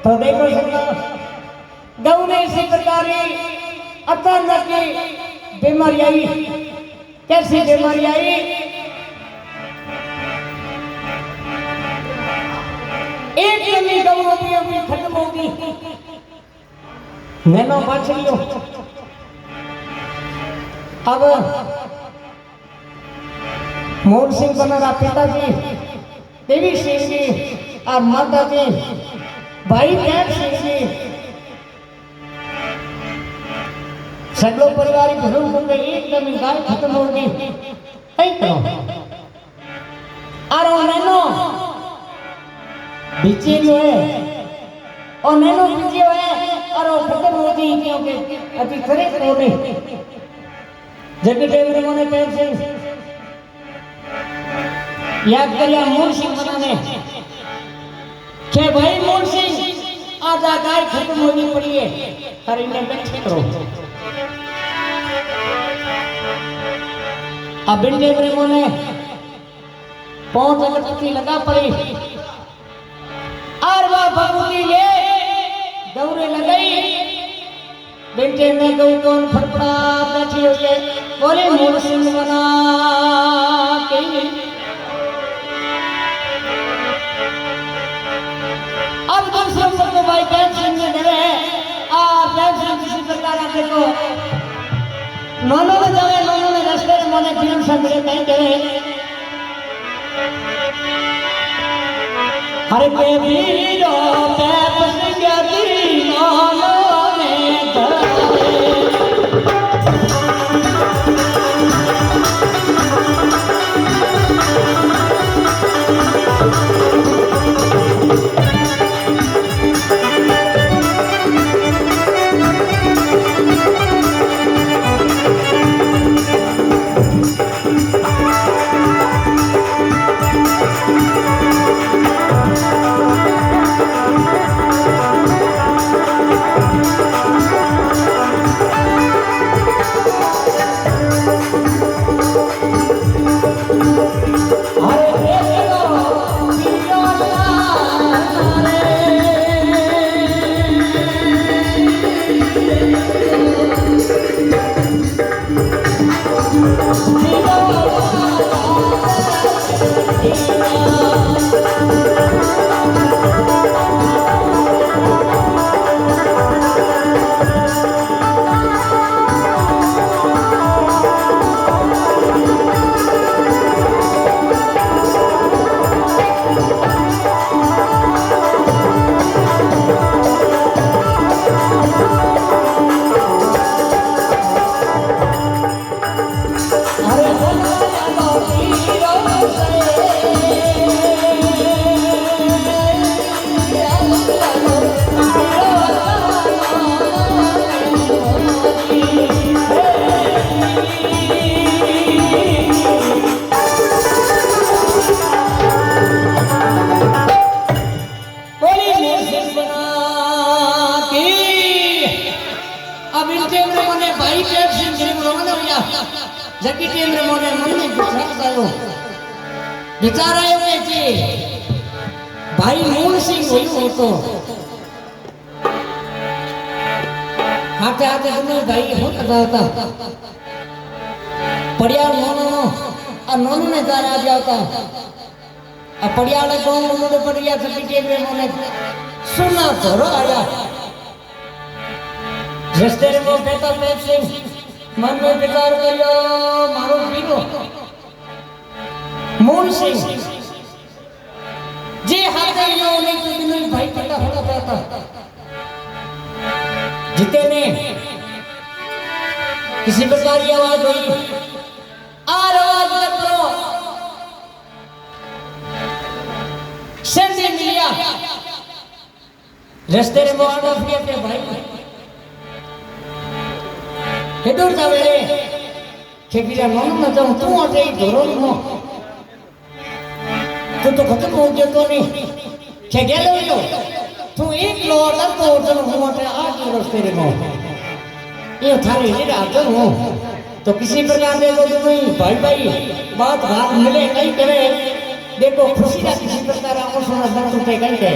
तो देखो गाँव में इसी प्रकार अचानक बीमारी आई। कैसी बीमारी आई? एक जमी गाँव अभी खत्म होगी। नैनो मछलियों अब मोहन सिंह बनरा पिताजी, देवी सिंह जी और माता जी, भाई बहन सिंह जी, सगलो परिवार घरों होंगे। एकदम गाय खत्म होगी। और नैनो बीचे जो है और नैनो बीचे है और खत्म होगी क्योंकि अभी खरीद होने जगह देवरे मोने पैसे याद करिया मूल सिंह बनाने के भाई मूल सिंह आज आ गाय खत्म होनी पड़ी है और इन्हें बैठे करो अब बिंदे प्रेमों ने पहुंच अगरबत्ती लगा पड़ी और वह भगवती ले दौरे लगाई बिंदे में गौ कौन फड़फड़ा बैठी हुई है बोले मूल सिंह बना के अब दूसरे को भाई बैठ सिंह ने डरे बैठ सिंह किसी प्रकार का देखो नोनो में जावे नोनो में रास्ते में मोने फिल्म संगरे कहीं करे हर के वीरो पैप सिंह दी नोनो में जावे जबकि केंद्र मोने मन में विचार आयो कि भाई मूल सिंह हुई हो तो आते आते तुम्हें भाई हो करता पड़िया नोनो और नोनो ने जा आ जाता अब पड़िया वाले कौन नोनो ने पड़िया जबकि केंद्र मोने सुना धरो आया रस्ते में कहता पैप सिंह मन में विचार करियो मारो पीरो मूल सिंह जी हाथे यो नहीं तो दिन भाई पता होता पता जिते ने किसी प्रकार की आवाज हुई आवाज करो सेंधी मिलिया रस्ते में मोड़ा फिर भाई हेडोर जावे के बिना मन में जाऊं तू आते ही धोरो नो तू तो खत्म हो गया तो नहीं के गेलो यो तू एक लोटा तो जन हुआटे आज रस्ते रे मो ये थारे ही राजन हो तो किसी प्रकार देखो तो नहीं भाई भाई बात बात मिले नहीं करे देखो खुशी का किसी प्रकार आपको सुना दर्द उठे कहीं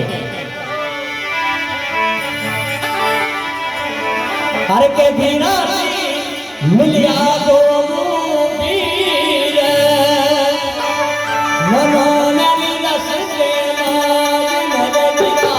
अरे के बिना मिलिया दो वीर मनोने रस देना नरदिका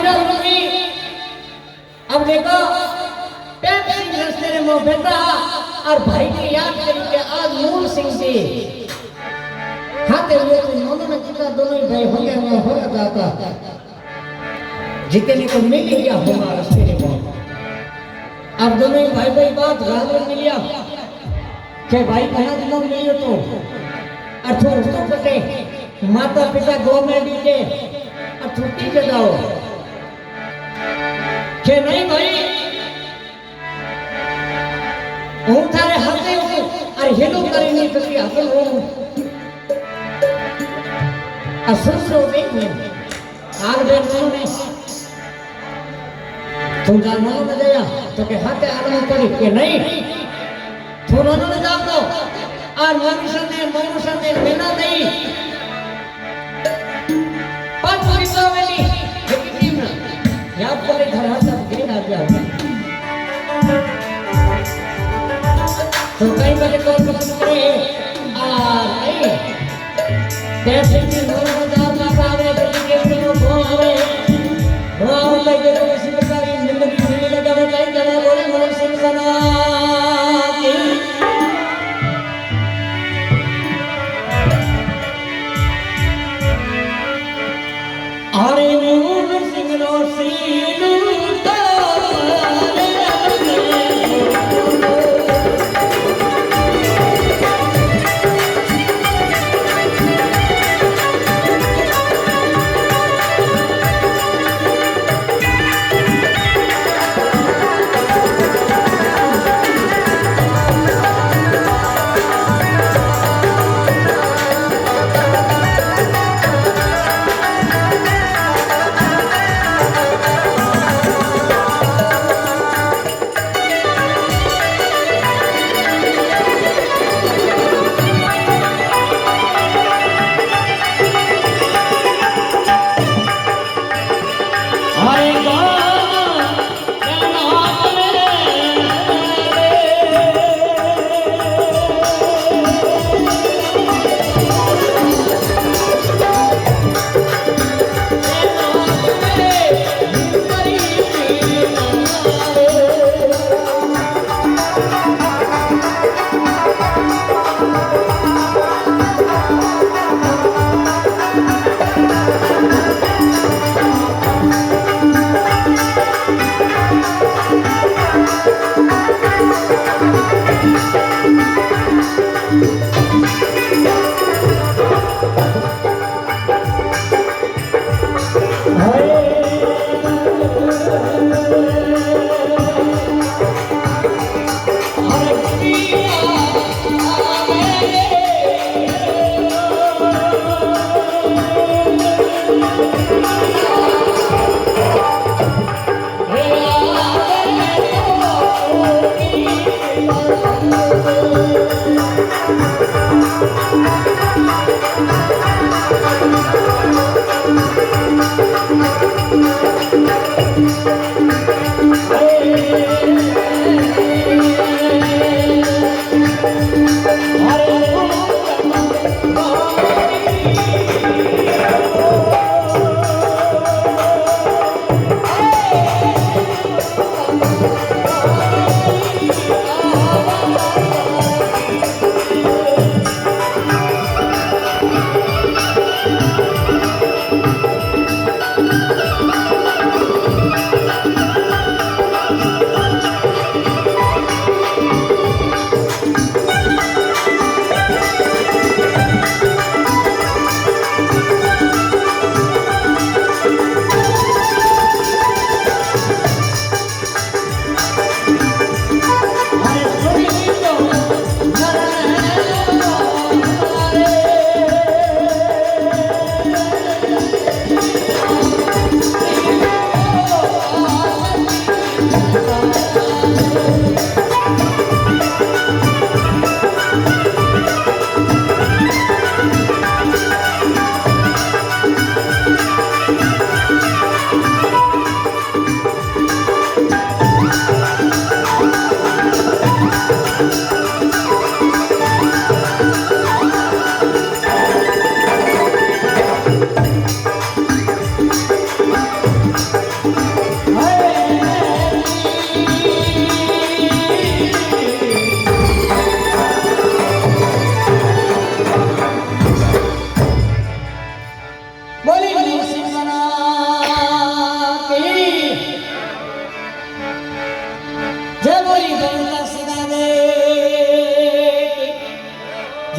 मेरा रुपी अब देखो पेप सिंह रास्ते में बैठा और भाई की याद करके आज मूल सिंह जी हाथे हुए तो दोनों ने कितना दोनों ही भाई होंगे वो हो जाता जितने को मिल गया होगा रास्ते में अब दोनों ही भाई भाई बात घर में मिलिया के भाई कहाँ दिनों मिलियो तो अर्थो उसको पते माता पिता गवर्नमेंट के छुट्टी पे जाओ के नहीं भाई हूँ थारे हाथे हूँ अरे हेलो करे नहीं तो क्या हासिल हो असुर देख में आग बेर ने तुम जान मनो में गया तो के हाथे आलम करी के नहीं तुम मनो में जाओ तो और मनुष्य ने बिना नहीं पांच विश्व में नहीं टीम याद करे घर हाथ गिर आ गया तो कई बार कौन पसंद करे नहीं कैसे भी नौरदार ना पावे तो कैसे वो होवे वो होता है तो किसी प्रकार की जिंदगी जीने लगा है कई जगह बोले मन सिंह सना अरे मूल सिंह रोसीलू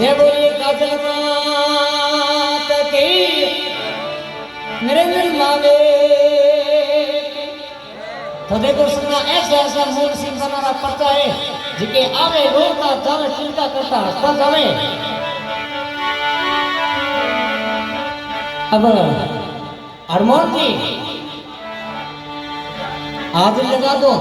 जय बोलिए काजल मात की नरेंद्र मावे। तो देखो सुनना ऐसा ऐसा मूल सिंह बनाना पड़ता है जिके आवे रोता जावे चिंता करता हंसता जावे। अब हरमोहन जी आज लगा दो।